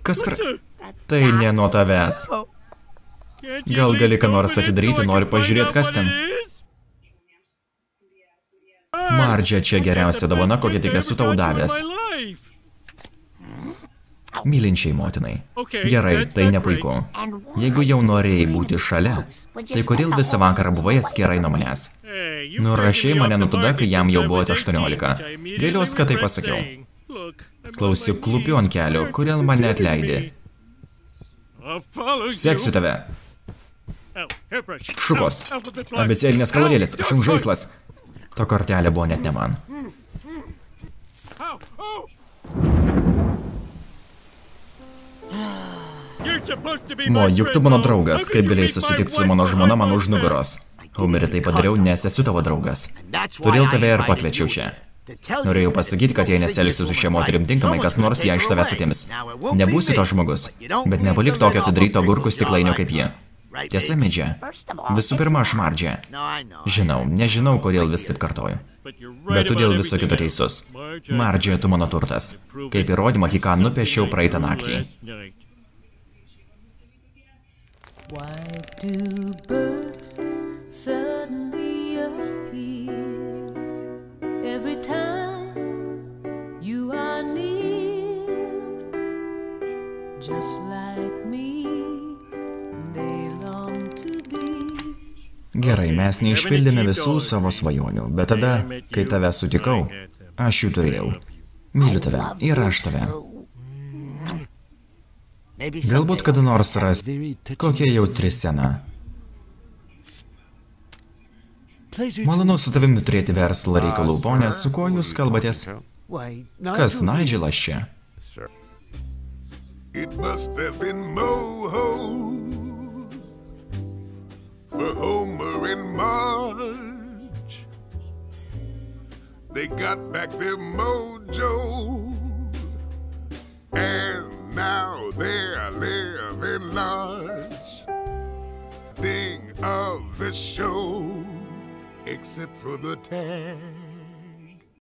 Kas Tai ne nuo tavęs. Gal gali ką nors atidaryti, noriu pažiūrėti, kas ten. Mardžia, čia geriausia dovana, kokią tik esu tau davęs. Mylinčiai motinai. Gerai, tai nepuiku. Jeigu jau norėjai būti šalia, tai kodėl visą vakarą buvai atskirai nuo manęs? Nurašei mane nuo tada, kai jam jau buvo 18. Gailiuos, kad tai pasakiau. Klausyk, klupiu ant kelio, kodėl mane atleidai? Seksiu tave. Šukos. Abecėlinės kalorėlės, šunžaislas. To kortelė buvo net ne man. Mo, juk tu mano draugas, kaip galėjai susitikti su mano žmona man už nugaros. Humeri, tai padariau, nes esu tavo draugas. Todėl tave ir pakviečiau čia. Norėjau pasakyti, kad jei nesielgsiu su šia moterim tinkamai, kas nors ją iš tavęs atims. Nebūsiu to žmogus, bet nepalik tokio atidaryto agurkų stiklainio kaip jie. Tiesa, Midžia. Visų pirma, aš Mardžia. Žinau, nežinau, kodėl vis taip kartoju. Bet tu dėl viso kito teisus. Mardžia, tu mano turtas. Kaip įrodymą, ką nupiešiau praeitą naktį. Why do birds suddenly appear every time you are near? Just like me, they long to be. Gerai, mes neišpildėme visų savo svajonių, bet tada, kai tave sutikau, aš jų turėjau. Myliu tave ir aš tave. Galbūt kada nors ras kokia jautri scena. Malonu su tavimi turėti verslo reikalų, ponė, su kuo jūs kalbatės? Kas Nigelas čia? It must have been Moho for Homer and Marge. They got back their mojo and now they're living large. Thing of the show, except for the tag.